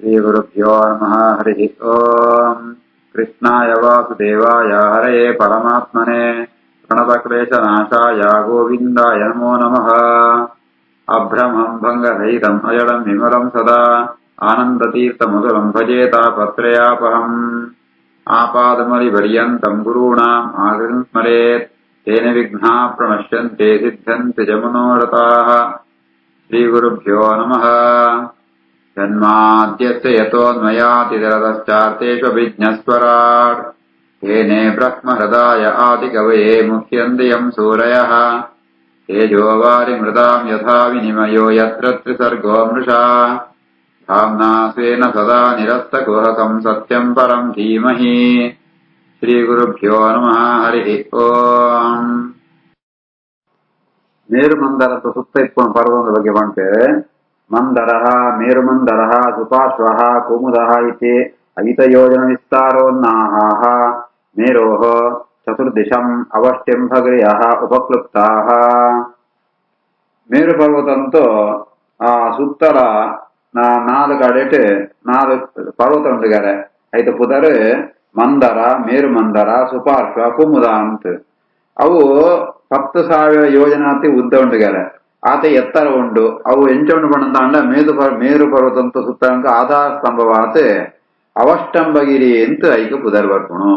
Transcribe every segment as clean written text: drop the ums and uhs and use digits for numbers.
श्रीगुरुभ्यो नमः। हरिः ओम्। कृष्णाय वासुदेवाय हरये परमात्मने प्रणतक्लेशनाशाय गोविन्दाय नमो नमः। अभ्रमम् भङ्गरहितम् अजडम् विमलम् सदा आनन्दतीर्थमधुरम् भजेतापत्रयापहम्। आपादमलिपर्यन्तम् गुरूणाम् आगतिम् स्मरेत् तेन विघ्नाः प्रणश्यन्ते सिद्धन्ति च मनोरथाः। श्रीगुरुभ्यो नमः। जन्माद्यस्य यतोऽन्वयातिरतश्चार्तेष्वभिज्ञस्वराट् तेने ब्रह्महृदाय आदिकवये मुह्यन्ति सूरयः। तेजोवारिमृताम् यथा विनिमयो यत्र त्रिसर्गो मृषा धाम्ना स्वेन सदा निरस्तकुहकम् सत्यम् परम् धीमहि। श्रीगुरुभ्यो नमः। हरिः ओम्। ಮೇರುಮಂದರದ ಸುತ್ತ ಇಟ್ಕೊಂಡು ಪರ್ವತದ ಬಗ್ಗೆ ಮಾಡ್ತೇವೆ. ಮಂದರಃ ಮೇರುಮಂದರಃ ಸುಪಾರ್ಶ್ವಃ ಕುಮುದಃ ಇತಿ ಐತಯೋಜನ ವಿಸ್ತಾರೋನ್ನಾಹಾಃ ಮೇರೋಃ ಚತುರ್ದಿಶಂ ಅವಷ್ಟ್ಯಂ ಭಗರ್ಯಃ ಉಪಕ್ಲುಪ್ತಾಃ. ಮೇರು ಪರ್ವತ ಅಂತೂ ಆ ಸುತ್ತರ ನಾಲ್ಕು ಕಡೆಟ್ ನಾಲ್ಕು ಪರ್ವತ ಉಂಟುಗಾರೆ. ಐದು ಪುದರ್ ಮಂದರ ಮೇರು ಮಂದರ ಸುಪಾರ್ಶ್ವ ಕುಮುದ ಅಂತ ಅವು 10,000 ಯೋಜನಾತಿ ಉದ್ದ ಉಂಟುಗಾರೆ. ಆತ ಎತ್ತರ ಉಂಡು ಅವು ಎಂಚೊಂಡು ಪಣಂತಾಂಡ ಮೇರು ಪರ್ವತಂತ ಸುತ್ತಂಕ ಆಧಾರ ಸ್ತಂಭವಾತ ಅವಷ್ಟಂಬಗಿರಿ ಅಂತ ಐಕ ಪುದರ್ ಬರ್ಪುಣು.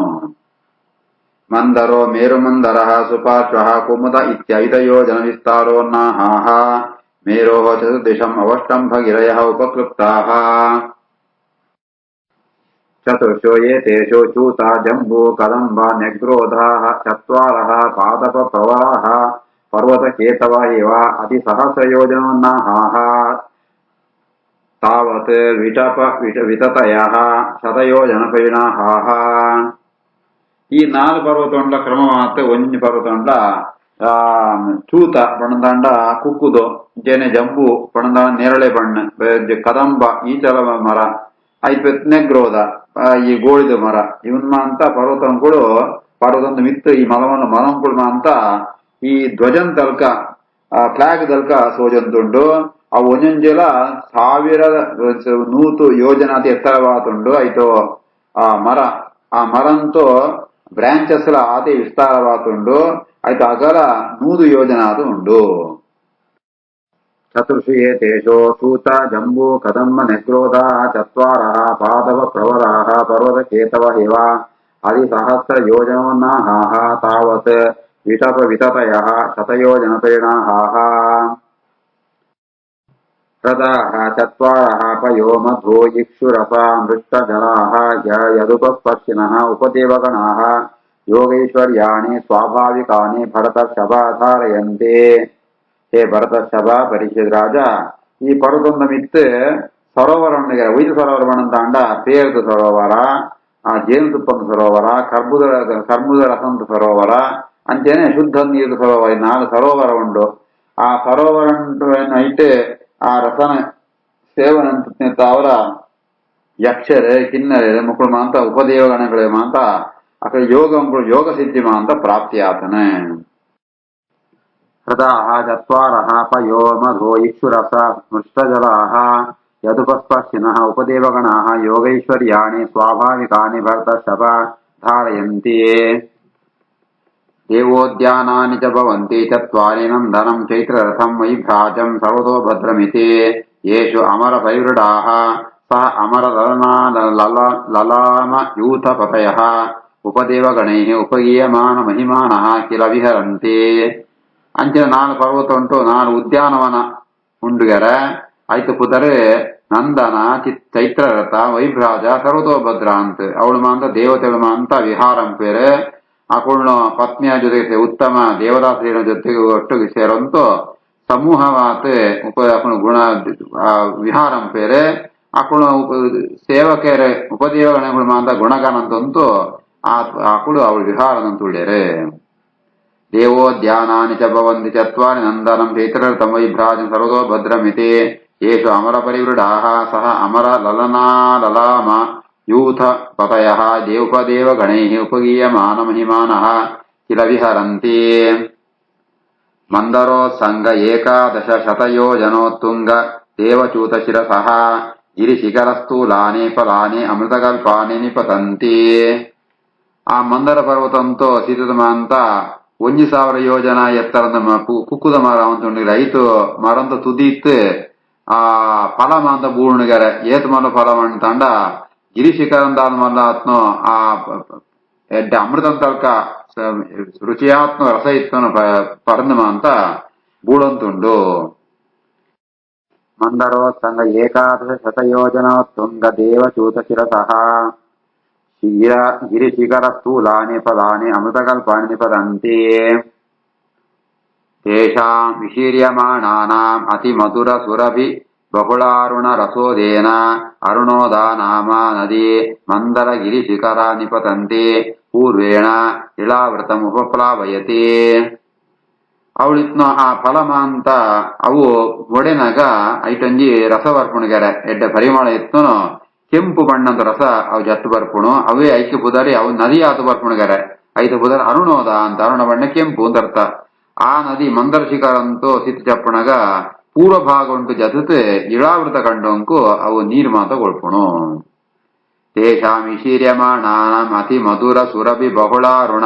ಮಂದರೋ ಮೇರು ಮಂದರ ಸುಪಾರ್ಶ್ವ ಕುಮುದ ಇತ್ಯೈತಯೋಜನ ವಿಸ್ತಾರೋನ್ನಾಹಾಃ ಮೇರೋಃ ಚತುರ್ದಿಶಂ ಅವಷ್ಟಂಭಗಿರಯಃ ಉಪಕ್ಲುಪ್ತಾಃ. ಚತುರ್ಶೋ ಏತೇಷು ಚೂತಾ ಜಂಬೂ ಕದಂಬ ನ್ಯಗ್ರೋಧಾಃ ಚತ್ವಾರಃ ಪಾದಪ ಪ್ರವರಾಃ ಪರ್ವತಕೇತವ ಇವ ಅತಿಸಹಸ್ರಯೋಜನೋನ್ನಾಹಾಃ ತಾವತ್ ವಿತತಯಃ ಶತಯೋಜನಪರಿಣಾಹಾಃ. ಈ 4 ಪರ್ವತ ಉಂಡ ಕ್ರಮವಾತ ಒಂಜಿ ಪರ್ವತ ಉಂಡ ಚೂತ ಪಣದಾಂಡ ಕುಕ್ಕುದು ಜೇನೆ ಜಂಬೂ ಪಣದಾಂಡ ನೇರಳೆ ಬಣ್ಣ ಕದಂಬ ಈಚಲ ಮರ ಐಪತ್ ನೆಗ್ರೋಧ ಈ ಗೋಳಿದ ಮರ ಇವನ್ ಅಂತ ಪರ್ವತಗಳು ಪರ್ವತಂದು ಮಿತ್ತು ಈ ಮಲಂಗಳು ಅಂತ ಈ ಧ್ವಜನ್ ತಲ್ಕ ಫ್ಲಾಗ್ ತಲ್ಕ ಸೋಜಂತುಂಡು. ಅವು ಒಂಜೊಂಜೆಲ 1,100 ಯೋಜನಾತಿ ಎತ್ತರವಾತುಂಡು. ಆಯ್ತು ಆ ಮರಂತೂ ಬ್ರಾಂಚಸ್ ಆತಿ ವಿಸ್ತಾರವಾತುಂಡು. ಆಯ್ತು ಅಗಲ 100 ಯೋಜನಾದು ಉಂಡು. ಚತುರ್ಷು ಏತೇಷು ಸೂತ ಜಂಬೂ ಕದಂಬ ನೆಗ್ರೋಧಾಃ ಚತ್ವಾರಃ ಪಾದವ ಪ್ರವರಾಃ ಪರ್ವತಕೇತವ ಇವ ಅತಿಸಹಸ್ರ ಯೋಜನೋನ್ನಾಹಾಃ ತಾವತ್ ವಿತತಯಃ ಶತಯೋಜನಪರಿಣಾಹಾಃ. ಹೃದಾಃ ಚತ್ವಾರಃ ಪಯೋ ಮಧು ಇಕ್ಷುರಸ ಮೃಷ್ಟಜಲಾಃ ಯದುಪಸ್ಪರ್ಶಿನಃ ಉಪದೇವಗಣಾಃ ಯೋಗೈಶ್ವರ್ಯಾಣಿ ಸ್ವಾಭಾವಿಕಾನಿ ಭರತರ್ಷಭ ಧಾರಯಂತೆ. ಹೇ ಭರತರ್ಷಭ ಪರೀಕ್ಷಿತ ರಾಜ, ಈ ಪರ್ವತದ ಮಿತ್ತು ಸರೋವರ ಉಂಡಿಗೆ 5 ಸರೋವರ ಬಣಂತಾಂಡ ಪೇರ್ದು ಸರೋವರ, ಜೇನುತುಪ್ಪದ ಸರೋವರ, ಕರ್ಬೂಜ ರಸಂತ ಸರೋವರ ಅಂತೇನೆ ಶುದ್ಧ ನೀರು ಸರೋವರ 4 ಸರೋವರ ಉಂಡು. ಆ ಸರೋವರ ಇಟ್ಟು ಆ ರಸನ ಸೇವನಂತ ಅವರ ಯಕ್ಷರೇ ಕಿನ್ನರೇ ಮಕ್ಕಳು ಮಾಂತ ಉಪದೇವಗಣಗಳೇ ಮಾಂತ ಅಕಡೆ ಯೋಗ ಸಿದ್ಧಿ ಮಾಂತ ಪ್ರಾಪ್ತಿ ಆತನೆ. ಹೃದಾಃ ಚತ್ವಾರಃ ಪಯೋ ಮಧು ಇಕ್ಷುರಸ ಮೃಷ್ಟಜಲಾಃ ಯದುಪಸ್ಪರ್ಶಿನಃ ಉಪದೇವಗಣಾಃ ಯೋಗೈಶ್ವರ್ಯಾಣಿ ಸ್ವಾಭಾವಿಕಾನಿ ಭರತರ್ಷಭ ಧಾರಯಂತಿ. ದೇವೋದ್ಯಾನಾನಿ ಚ ಭವಂತಿ ಚತ್ವಾರಿ ನಂದನಂ ಚೈತ್ರರಥಂ ವೈಭ್ರಾಜಂ ಸರ್ವತೋ ಭದ್ರಮಿತಿ. ಯೇಷು ಅಮರ ಪರಿವೃಢಾಃ ಸಹ ಅಮರ ಲಲಾಮ ಯೂಥಪತಯಃ ಉಪದೇವಗಣೈಃ ಉಪಗೀಯಮಾನ ಮಹಿಮಾನಃ ಕಿಲ ವಿಹರಂತಿ. ಅಂಚಿನ 4 ಪರ್ವತ ಉಂಟು, 4 ಉದ್ಯಾನವನ ಉಂಡುಗರೆ. ಆಯ್ತು ಪುದರೆ ನಂದನ ಚೈತ್ರರಥ ವೈಭ್ರಾಜ ಸರ್ವತೋಭದ್ರ ಅಂತ ಅವಳು ಮಾಂತ ದೇವತೆಗಳು ಮಾಂತ ವಿಹಾರಂ ಪೇರೆ ಅಕುಳ್ನ ಪತ್ನಿಯ ಜೊತೆಗೆ ಉತ್ತಮ ದೇವದಾಸರಿನ ಜೊತೆಗೆ ಒಟ್ಟಿಗೆ ಸೇರಂತು ಸಮೂಹವಾತ ಗುಣ ವಿಹಾರಂ ಪೇರೆ ಅಕುಳು ಸೇವಕರೇ ಉಪದೇವಗಣಗಳು ಮಾಂತ ಗುಣಗಾನಂತಂತೂ ಅಕುಳು ಅವಳು ವಿಹಾರದಂತುಳ್ಯರೆ. ದೇವೋದ್ಯಾನಾನಿ ಚ ಭವಂತಿ ಚತ್ವಾರಿ ನಂದನಂ ಚೈತ್ರರಥಂ ವೈಭ್ರಾಜಂ ಸರ್ವತೋ ಭದ್ರಮಿತಿ. ಯೇಷು ಅಮರ ಪರಿವೃಢಾಃ ಸಹ ಅಮರ ಲಲಾಮ ಯೂಥ ಪತಯಃ ದೇವೋಪದೇವಗಣೈಃ ಉಪಗೀಯಮಾನ ಮಹಿಮಾನಃ ಕಿಲ ವಿಹರಂತಿ. ಮಂದರೋ ಸಂಗ ಏಕಾದಶ ಶತಯೋಜನೋತ್ತುಂಗ ದೇವಚೂತ ಶಿರಸಃ గిరిశిఖరస్థూలాని ఫలాని అమృతకల్పాని నిపతంతి. ಆ ಮಂದರ ಪರ್ವತಂತೋ ಸೀತದ ಒಂಜಿ ಸಾವಿರ ಯೋಜನ ಎತ್ತರದ ಕುಕ್ಕುದ ಮರ ಅಂತ ರೈತು ಮರಂತ ತುದಿತ್ತು ಆ ಫಲ ಮಾಂತ ಬೂರ್ಣಿಗರೆ ಏತ್ ಮಲ್ಲ ಫಲ ಮಂತಾಂಡ ಗಿರಿಶಿಖರಂದಾದ ಮಲ್ಲ ಆತ್ನೋ ಆ ಎಡ್ಡ ಅಮೃತಂ ತಲ್ಕ ರುಚಿಯಾತ್ಮ ರಸ ಇತ್ತು ಪರಂದಮ ಅಂತ ಬೂಳಂತುಂಡು. ಮಂದರೋತ್ಸಂಗ ಏಕಾದಶ ಶತಯೋಜನ ತುಂಗ ದೇವಚೂತ ಶಿರಸಃ ಗಿರಿಶಿಖರ ಸ್ಥೂಲಾನಿ ಫಲಾನಿ ಅಮೃತಕಲ್ಪಾನಿ ನಿಪದಂತಿ. ತೇಷಾಂ ವಿಶೀರ್ಯಮಾಣಾನಾಂ ಅತಿಮಧುರ ಸುರಭಿ ಬಹುಳಾರುಣ ರಸೋದೇನ ಅರುಣೋದಾ ನಾಮ ನದಿ ಮಂದರ ಗಿರಿಶಿಖರ ನಿಪತಂತಿ ಪೂರ್ವೇಣ ಇಳಾವೃತಮುಪಪ್ಲಾವಯತಿ. ಅವಳಿತ್ನೋ ಆ ಫಲಮಾಂತ ಅವು ಒಡೆನಾಗ ಐಟಂಜಿ ರಸ ಬರ್ಪುಣಿಗೆರೆ ಎಡ್ಡ ಪರಿಮಳ ಇತ್ನೋ ಕೆಂಪು ಬಣ್ಣದ ರಸ ಅವು ಜತ್ತು ಬರ್ಪುಣು ಅವೇ ಐಕ್ಯ ಪುದಾರಿ ಅವು ನದಿ ಆತು ಬರ್ಪುಣಿಗೆರೆ ಐದು ಪುದಾರ ಅರುಣೋದ ಅಂತ ಅರುಣ ಬಣ್ಣ ಕೆಂಪು ಅಂತ ಅರ್ಥ. ಆ ನದಿ ಮಂದರ ಶಿಖರಂತೂ ಸಿತ್ತು ಚಪ್ಪಣಗ ಪೂರ್ವ ಭಾಗ ಉಂಟು ಜತತೆ ಇಳಾವೃತ ಕಂಡಂಕು ಅವು ನೀರು ಮಾತ ಕೊಳ್ಪುಣು. ತೇಷಾಂ ವಿಶೀರ್ಯಮಾಣಾನಾಂ ಅತಿ ಮಧುರ ಸುರಭಿ ಬಹುಳಾರುಣ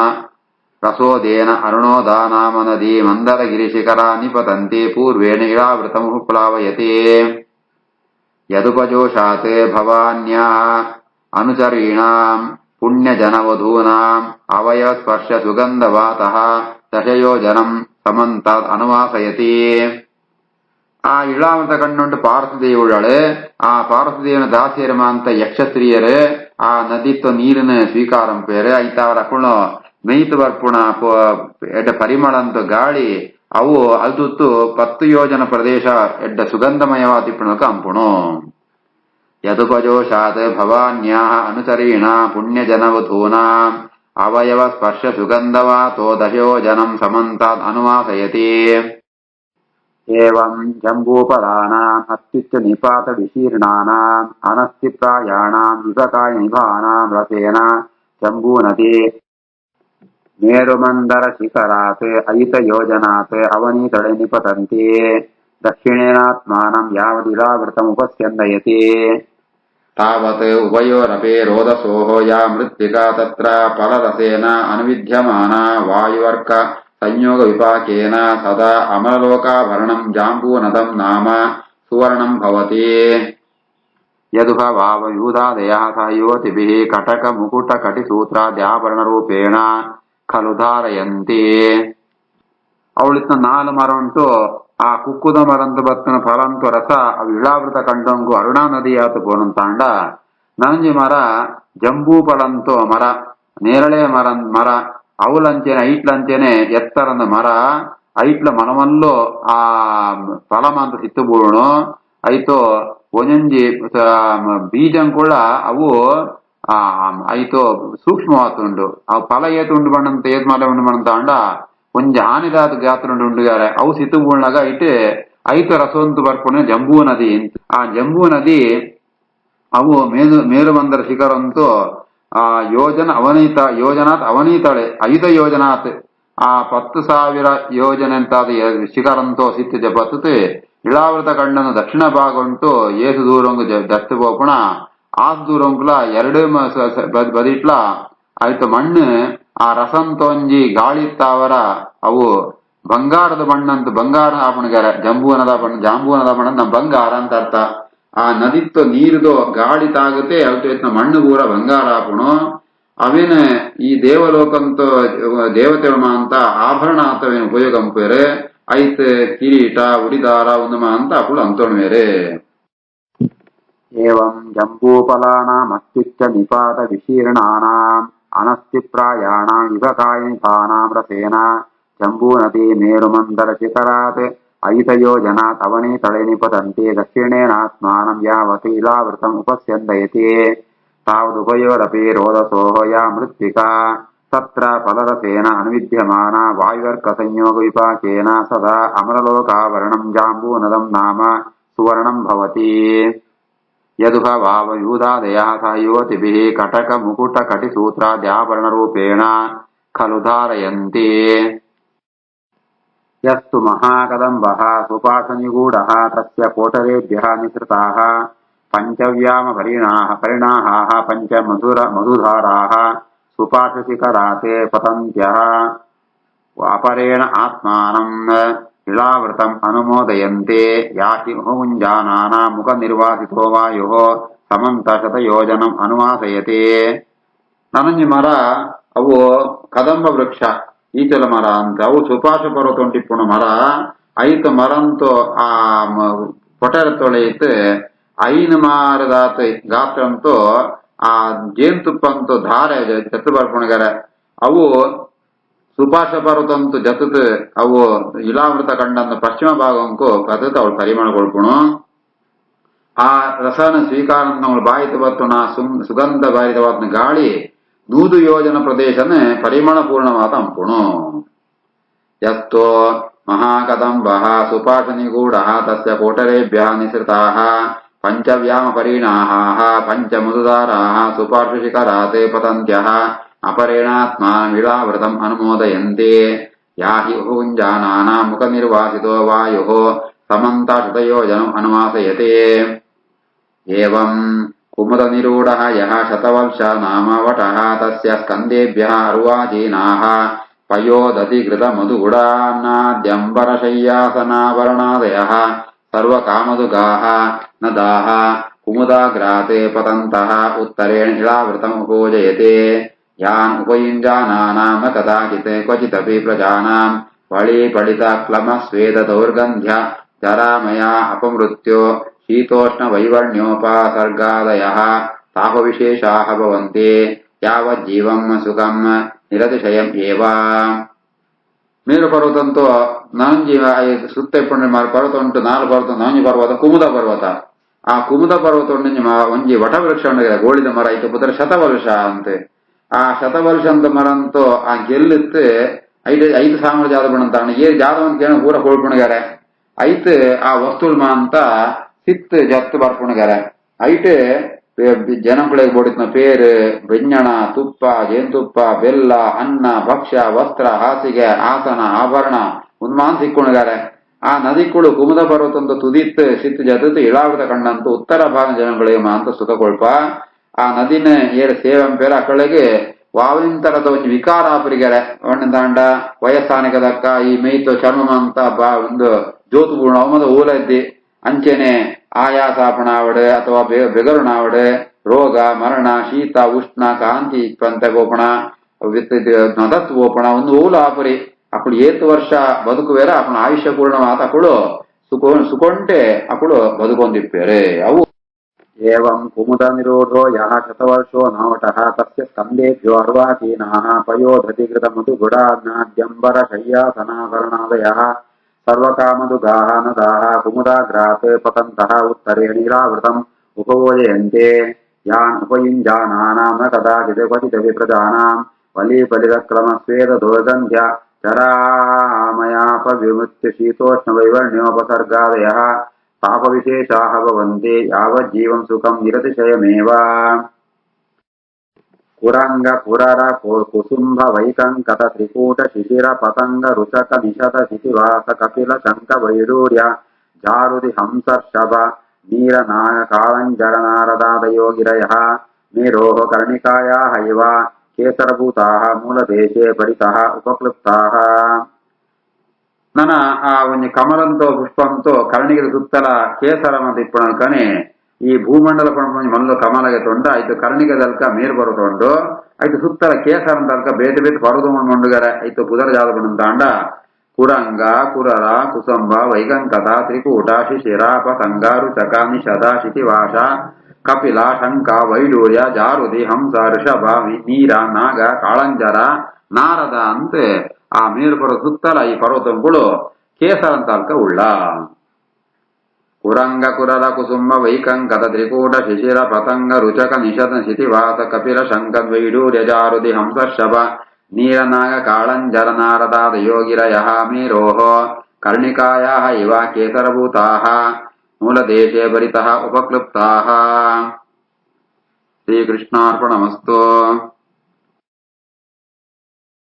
ರಸೋದೇನ ಅರುಣೋದಾ ನಾಮ ನದಿ ಮಂದರ ಗಿರಿಶಿಖರ ನಿಪತಂತಿ ಪೂರ್ವೇಣ ಇಳಾವೃತಮುಪಪ್ಲಾವಯತಿ. ಯದುಪಜೋಷಾತ್ ಭವಾನ್ಯಾ ಅನುಚರೀಣಾಂ ಪುಣ್ಯಜನವಧೂನಾಂ ಅವಯವಸ್ಪರ್ಶ ಸುಗಂಧವಾತಃ ದಶಯೋಜನಂ ಸಮಂತಾತ್ ಅನುವಾಸಯತಿ. ಆ ಇಳಾವೃತ ಕಣ್ಣುಂಟು ಪಾರ್ಶ್ವದೇವುಳಳೆ ಆ ಪಾರ್ಶ್ವದೇವನ ದಾಸಿಯರಮ ಅಂತ ಯಕ್ಷ ಸ್ತ್ರೀಯರೇ ಆ ನದಿತ್ವ ನೀರಿನ ಸ್ವೀಕಾರಂ ಪೇರೆ ಐತ ಅವರ ಕುಣ ಮೇಯ್ತು ಬರ್ಪುಣ ಎಡ್ಡ ಪರಿಮಳಂತ ಗಾಳಿ ಅವು ಅಲ್ದುತ್ತು 10 ಯೋಜನ ಪ್ರದೇಶ ಎಡ್ಡ ಸುಗಂಧಮಯವಾದಿಪ್ಪುಣಕ ಅಂಪುಣು. ಯದುಪಜೋಷಾತ್ ಭವಾನ್ಯಾ ಅನುಚರೀಣ ಪುಣ್ಯಜನವಧೂನಾ ಅವಯವ ಸ್ಪರ್ಶ ಸುಗಂಧವಾತೋ ದಶಯೋಜನಂ ಸಮಂತಾತ್ ಅನುವಾಸಯತಿ. ಏವಂ ಜಂಬೂಫಲಾನಾಂ ಅತ್ಯುಚ್ಚ ನಿಪಾತ ವಿಶೀರ್ಣಾನಾಂ ಅನಸ್ತಿಪ್ರಾಯಾಣಾಂ ವಿಪಕಾಯ ನಿಭಾನಾಂ ರಸೇನ ಜಂಬೂ ನದಿ ಮೇರುಮಂದರ ಶಿಖರಾತ್ ಅಯಿತ ಯೋಜನಾತ್ ಅವನೀತಳೆ ನಿಪತಂತಿ. ದಕ್ಷಿಣೇನಾತ್ಮಾನಂ ಯಾವದಿಳಾವೃತಮುಪಸ್ಯಂದಯತಿ ತಾವತ್ ಉಭಯೋರಪಿ ರೋದಸೋಃ ಯಾ ಮೃತ್ತಿಕಾ ತತ್ರ ಫಲರಸೇನ ಅನುವಿದ್ಯಮಾನ ವಾಯುವರ್ಕ ಸಂಯೋಗ ವಿಪಾಕೇನ ಸದಾ ಅಮರಲೋಕಾಭರಣಂ ಜಾಂಬೂನದಂ ನಾಮ ಸುವರ್ಣಂ ಭವತಿ. ಯದುಭವಾವಯೂಧಾದಯಃ ಸಹಯೋತಿಭಿಃ ಕಟಕ ಮುಕುಟ ಕಟಿಸೂತ್ರಾದ್ಯಾಭರಣರೂಪೇಣ ಖಲು ಧಾರಯಂತಿ. ಅವಳಿತ್ನ 4 ಮರ ಉಂಟು ಆ ಕುಕ್ಕುದ ಮರಂತು ಬತ್ತನ ಫಲಂತು ರಸ ಅವು ಇಳಾವೃತ ಕಂಡಂಗು ಅರುಣಾ ನದಿಯಾತು ಪೋನಂತಾಂಡ ನಂಜಿ ಮರ ಜಂಬೂ ಫಲಂತು ಮರ ನೇರಳೆ ಮರ అవులంచేనే ఐట్లంచేనే ఎత్తరంద మర ఐట్ల మనమల్లో ఆ ఫలమంత సిత్తుబూడును ಐತೋ ಒಂಜೊಂಜಿ ಬೀಜಂ ಕೂಡ ಅವು ಐತೋ ಸೂಕ್ಷ್ಮವಾತುಂಡು ಅವು ಫಲ ಏತುಂಡು ಬಣ್ಣಂತ ಏತ್ ಮಲ ಉಂಡು ಬಣ್ಣಂತ ಅಂಡ ಒಂಜಿ ಆನಿದಾದ ಗಾತ್ರುಂಡು ಉಂಡುಗಾರೆ ಅವು ಸಿತ್ತುಬೂಳ್ನಾಗ ಐತ ರಸವಂತು ಬರ್ಪುಣೆ ಜಂಬೂ ನದಿ. ಆ ಜಂಬೂ ನದಿ ಅವು ಮೇರುಮಂದರ ಶಿಖರಂತೂ ಆ ಯೋಜನಾತ್ ಅವನೀತಳೆ 5 ಯೋಜನಾತ್ ಆ 10,000 ಯೋಜನೆ ಅಂತಾದ ಶಿಖರಂತೋ ಸಿತ್ತು ಜಪತ್ತು ಇಳಾವೃತ ಕಂಡನ ದಕ್ಷಿಣ ಭಾಗ ಉಂಟು ಏಸು ದೂರಂಗು ದತ್ತು ಪೋಪುಣ ಆಸ್ ದೂರಂಗುಲ 2 ಬದಿಟ್ಲ ಆಯ್ತು ಮಣ್ಣು ಆ ರಸಂತೊಂಜಿ ಗಾಳಿತ್ತಾವರ ಅವು ಬಂಗಾರದ ಬಣ್ಣಂತ ಬಂಗಾರ ಆಪಣಗಾರ ಜಾಂಬೂನದ ಬಣ್ಣ ನಮ್ಮ ಬಂಗಾರ ಅಂತ ಅರ್ಥ. ಆ ನದಿತ್ತು ನೀರುದು ಗಾಳಿ ತಾಗುತ್ತೆ ಅವತ್ತು ಮಣ್ಣು ಪೂರ ಬಂಗಾರ ಆಪುಣು ಅವೇನ ಈ ದೇವಲೋಕಂತ ದೇವತೆಮ ಅಂತ ಆಭರಣ ಆತವೇನು ಉಪಯೋಗಂಪೇರೆ ಐತ್ ಕಿರೀಟ ಉಡಿದಾರ ಉಂದಮ ಅಂತ ಅಪ್ಪಳು ಅಂತೋಣ್ವೇರೆ. ಏವಂ ಜಂಬೂಫಲಾನಾಂ ಅತ್ಯುಚ್ಚ ನಿಪಾತ ವಿಶೀರ್ಣಾನಾಂ ಅನಸ್ತಿಪ್ರಾಯಾಣಾಂ ವಿಭಕಾಯನಿಭಾನಾಂ ರಸೇನ ಜಂಬೂ ನದಿ ಮೇರುಮಂದರ ಶಿಖರಾತ್ ಐತ ಯೋಜನಾತ್ ಅವನೀತಳೆ ನಿಪತಂತಿ. ದಕ್ಷಿಣೇನಾತ್ಮಾನಂ ಯಾವತ್ ಇಳಾವೃತಂ ಉಪಸ್ಯಂದಯತಿ ತಾವದುಭಯೋರಪಿ ರೋದಸೋಃ ಯಾ ಮೃತ್ತಿಕಾ ತತ್ರ ಫಲರಸೇನ ಅನುವಿದ್ಯಮಾನ ವಾಯುವರ್ಕ ಸಂಯೋಗ ವಿಪಾಕೇನ ಸದಾ ಅಮರಲೋಕಾಭರಣಂ ಜಾಂಬೂನದಂ ನಾಮ ಸುವರ್ಣಂ ಭವತಿ. ಯದುಭವಾವಯೂಧಾದಯಃ ಸಹಯೋತಿಭಿಃ ಕಟಕ ಮುಕುಟ ಕಟಿಸೂತ್ರಾದ್ಯಾಭರಣರೂಪೇಣ ಖಲು ಧಾರಯಂತಿ. ಯಸ್ತು ಮಹಾಕದಂಬಃ ಸುಪಾಶನಿಗೂಢಃ ತಸ್ಯ ಕೋಟರೇಭ್ಯಃ ನಿಸೃತಾಃ पंचव्याम परिणाहाः पंच मधुधाराः सुपार्श्वशिखराते पतन्त्यः अपरेण आत्मानम् इलावृतम् अनुमोदयन्ते याहि हुञ्जानाना मुखनिर्वासितो वायुः समन्तशतयोजनम् अनुवासयते. ನನಂಜಿ ಮರ ಅವು ಕದಂಬ ವೃಕ್ಷ ಈಚಲ ಮರ ಅಂತ ಅವು ಸುಪಾಶ ಪರ್ವತೊಂಟಿಪ್ಪುಣ ಮರ ಐತು ಮರಂತೋ ಆ ಪೊಟರ ತೊಳೆಯಿತು ಐನು ಮಾರದಾತ ಗಾತ್ರಂತೋ ಆ ಜೇನುತುಪ್ಪಂತೋ ಧಾರೆ ಜತ್ತು ಬರ್ಪುಣಗರ ಅವು ಸುಪಾಶ ಪರ್ವತಂತು ಜತತ್ ಅವು ಇಲಾವೃತ ಕಂಡಂತ ಪಶ್ಚಿಮ ಭಾಗಂಕು ಕದತ್ ಅವಳು ಪರಿಮಳ ಕೊಳ್ಪುಣು ಆ ರಸನ ಸ್ವೀಕಾರಂತ ಅವಳು ಬಾಯಿತು ಬತ್ತು ನಾ ಸುಗಂಧ ಬಾರಿತವಾದ ಗಾಳಿ 100 ಯೋಜನ ಪ್ರದೇಶನ ಪರಿಮಳ ಪೂರ್ಣವಾದ ಅಂಪುಣು. ಯತ್ತೋ ಮಹಾಕದಂಬಃ ಸುಪಾಶ ನಿಗೂಢಃ ತಸ್ಯ ಕೋಟರೇಭ್ಯಃ ನಿಸೃತಾಃ ಪಂಚವ್ಯಾಮ ಪರಿಣಾಹಾಃ ಪಂಚ ಮಧುಧಾರಾಃ ಸುಪಾರ್ಶ್ವಶಿಖರಾತ್ ಪತಂತ್ಯಃ ಅಪರೇಣಾತ್ಮಾನಂ ಇಲಾವೃತಂ ಅನುಮೋದಯಂತೆ ಯಾಹಿ ಹುಂಜಾನಾನಾಂ ಮುಖನಿರ್ವಾಸಿತೋ ವಾಯುಃ ಸಮಂತಶತಯೋಜನಂ ಅನುವಾಸಯತೆ. ಏವಂ ಕುಮುದನಿರೂಢಃ ಯಃ ಶತವರ್ಷ ನಾಮ ವಟಃ ತಸ್ಯ ಸ್ಕಂದೇಭ್ಯಃ ಅರ್ವಾಚೀನಾಃ ಪಯೋದಧಿಕೃತ ಮಧುಗುಡಾನ್ನಾದ್ಯಂಬರಶಯ್ಯಾಸನಾವರಣಾದಯಃ ಸರ್ವಕಾಮದುಗಾಃ ನದಾಃ ಕುಮುದಾಗ್ರಾತೆ ಪತಂತಃ ಉತ್ತರೇಣ ಇಲಾವೃತಂ ಉಪೋಜಯತೆ. ಯಾನ್ ಉಪಯುಂಜಾನಾನಾಂ ನ ಕದಾಚಿತ್ ಕ್ವಚಿದಪಿ ಪ್ರಜಾನಾಂ ಫಳೀಫಳಿತ ಕ್ಲಮ ಸ್ವೇದ ದೌರ್ಗಂಧ್ಯ ಜರಾಮಯ ಅಪಮೃತ್ಯೋ ಶೀತೋಷ್ಣ ವೈವರ್ಣ್ಯೋಪಸರ್ಗಾದಯಃ ತಾಪವಿಶೇಷಾಃ ಭವಂತಿ ಯಾವಜ್ಜೀವಂ ಸುಖಂ ನಿರತಿಶಯಂ ಏವ. ಮೇರು ಪರ್ವತಂತೂ ನಂಜಿ ಸುತ್ತ ಪರ್ವತ ಉಂಟು 4 ಪರ್ವತ ನಂಜಿ ಪರ್ವತ ಕುಮುದ ಪರ್ವತ ಆ ಕುಮುದ ಪರ್ವತ ಒಂಜಿ ವಟವೃಕ್ಷ ಉಂಡಿದೆ ಗೋಳಿದ ಮರ ಐತೆ ಪುತ್ರ ಶತವರ್ಷ ಅಂತೆ ಆ ಶತವರ್ಷ ಅಂತ ಮರ ಅಂತೂ ಆ ಗೆಲ್ಲಿತ್ತು 5 ಸಾವಿರ ಜಾದ ಬಣ್ಣಂತ ಏ ಜಾದವಂತ ಕೇಳ ಪೂರ ಕೊಳ್ಪುಣಗಾರೆ ಐತ್ ಆ ವಸ್ತುಲ್ ಅಂತ ಸಿತ್ ಜತ್ತು ಬರ್ಪುಣಗಾರೆ ಐಟ್ ಜನಗಳಿಗೆ ಬೋಡಿತ್ನ ಪೇರು ಬೆಂಜಣ ತುಪ್ಪ ಜೇನುತುಪ್ಪ ಬೆಲ್ಲ ಅನ್ನ ಭಕ್ಷ್ಯ ವಸ್ತ್ರ ಹಾಸಿಗೆ ಆಸನ ಆಭರಣ ಉನ್ಮಾನ್ ಸಿಕ್ಕುಣಗಾರೆ ಆ ನದಿಕುಳು ಕುಮುದ ಪರ್ವತಂದು ತುದಿತ್ ಸಿತ್ ಜತತ್ ಇಳಾವೃತ ಕಂಡಂತೂ ಉತ್ತರ ಭಾಗ ಜನಗಳಿಗೆ ಮಾಂತ ಸುಖಕೊಳ್ಪ ಆ ನದಿನ ಏರ್ ಸೇವಂಪೇರ ಅಕಳೆಗೆ ವಾವಿಂತರದ ಒಂದು ವಿಕಾರ ಆಪರಿಗಾರೆ ಒಣ್ಣದಾಂಡ ವಯಸ್ಸಾನಿಕದಕ್ಕ ಈ ಮೇಯ್ತು ಚರ್ಮ ಅಂತ ಒಂದು ಜ್ಯೋತುಪೂರ್ಣ ಅವಮದ ಊಲ ಇದ್ದಿ ಅಂಚೆನೆ ಆಯಾಸಾಪಣಾವಡೆ ಅಥವಾ ಬೆಗರುಣಾವಡೆ ರೋಗ ಮರಣ ಶೀತ ಉಷ್ಣ ಕಾಂತಿ ಪಂತ ಗೋಪಣ ನದತ್ ಗೋಪಣ ಒಂದು ಊಲ ಆಪರಿ ಅಕ್ಕಳು 8 ವರ್ಷ ಬದುಕುವೇರ ಅಪ್ಪನ ಆಯುಷ್ಯ ಪೂರ್ಣವಾದ ಅಕ್ಕಳು ಸುಕೊಂಟೆ ಅಕ್ಕಳು ಬದುಕೊಂದಿಪ್ಪೇರೆ ಅವು. ಏವಂ ಕುಮುದ ನಿರೋಧೋ ಯಃ ಶತವರ್ಷೋ ನಾವಟಃ ತಸ್ಯ ಸ್ಕಂದೇಭ್ಯೋ ಅರ್ವಾಚೀನಾಃ ಪಯೋಧಧಿಕೃತ ಮಧುಗುಡಾನ್ನಾದ್ಯಂಬರ ಶಯ್ಯಾಸನಾಭರಣಾದಯಃ ಸರ್ವಕಾಮದುಗಾಃ ನದಾಃ ಕುಮುದಾಗ್ರಾತ್ ಪತಂತಃ ಉತ್ತರೇಣೀಲಾವೃತಂ ಉಪವೋಜಯಂತೆ. ಯಾನ್ ಉಪಯುಂಜಾನಾನಾಂ ನ ಕದಾಚಿತ್ ಕ್ವಚಿದಪಿ ಪ್ರಜಾನಾಂ ಫಲೀಫಲಿತಕ್ರಮ ಸ್ವೇದ ದೋರ್ಗಂಧ್ಯ ಜರಾಮಯಾಪವಿಮೃತ್ಯು ಶೀತೋಷ್ಣ ವೈವರ್ಣ್ಯೋಪಸರ್ಗಾದಯಃ ತಾಪವಿಶೇಷಾಃ ಭವಂತಿ ಯಾವಜ್ಜೀವಂ ಸುಖಂ ನಿರತಿಶಯಮೇವ. ಕುರಂಗ ಪುರರ ಕುಸುಂಭ ವೈಕಂಕತ ತ್ರಿಕೂಟ ಶಿಶಿರ ಪತಂಗ ರುಚಕ ನಿಶತ ಶಿತಿವಾಸ ಕಪಿಲ ಶಂಕ ವೈಡೂರ್ಯ ಜಾರುದಿ ಹಂಸರ್ಷಭ ನೀರ ನಾಗ ಕಾಳಂಜರ ನಾರದಾದಯೋ ಗಿರಯಃ ಮೇರೋಹ ಕರ್ಣಿಕಾಯಾಃ ಇವ ಕೇಸರಭೂತಾಃ ಮೂಲದೇಶೇ ಪರಿತಃ ಉಪಕ್ಲುಪ್ತಾಃ. ನನ ಆ ಒಂದು ಕಮಲಂತೋ ಪುಷ್ಪಂತೋ ಕರ್ಣಿಗಿದ ಸುತ್ತಲ ಕೇಸರ ಮತ್ತು ಇಪ್ಪಣ ಕಣೆ ಈ ಭೂಮಂಡಲ ಪಣಪಂಜಿ ಮಲ್ಲು ಕಮಲಗೆ ತೊಂಡ ಆಯ್ತು ಕರ್ಣಿಗದಲ್ಕ ಮೇರು ಬರುತ್ತೊಂಡು ಆಯ್ತು ಸುತ್ತಲ ಕೇಸರ ಅಂತಲ್ಕ ಬೇತೆ ಬೇತೆ ಪರುದು ಮಂಡುಗರೆ ಆಯ್ತು ಬುಧರ ಜಾದ ಬಂದಾಂಡ ಕುರಂಗ ಕುರರ ಕುಸಂಬ ವೈಕಂಕತ ತ್ರಿಕೂಟ ಶಿಶಿರ ಪತಂಗ ರುಚಕ ನಿಷದ ಶಿತಿವಾಸ ಕಪಿಲ ಶಂಕ ವೈಡೂರ್ಯ ಜಾರುದಿ ಹಂಸ ಋಷಭ ನೀರ ನಾಗ ಕಾಳಂಜರ ನಾರದ ಅಂತೆ ಆ ಮೇರು ಪರ್ವತ ಸುತ್ತಲ ಈ ಪರ್ವತಗಳು ಕೇಸರ ಅಂತಲ್ಕ ಉಳ್ಳ. ಕುರಂಗ ಕುರರ ಕುಸುಂಬ ವೈಕಂಕತ ತ್ರಿಕೂಟ ಶಿಶಿರ ಪತಂಗ ರುಚಕ ನಿಷದ ಶಿತಿವಾಸ ಕಪಿಲ ಶಂಕ ವೈಡೂರ್ಯ ಜಾರುದಿ ಹಂಸರ್ಷಭ ನೀರನಾಗ ಕಾಳಂಜರ ನಾರದಾದಯೋ ಗಿರಯಃ ಮೇರೋಹ ಕರ್ಣಿಕಾಯಾಃ ಇವ ಕೇಸರಭೂತಾಃ ಮೂಲದೇಶೇ ಪರಿತಃ ಉಪಕ್ಲುಪ್ತಾಃ. ಶ್ರೀಕೃಷ್ಣಾರ್ಪಣಮಸ್ತು.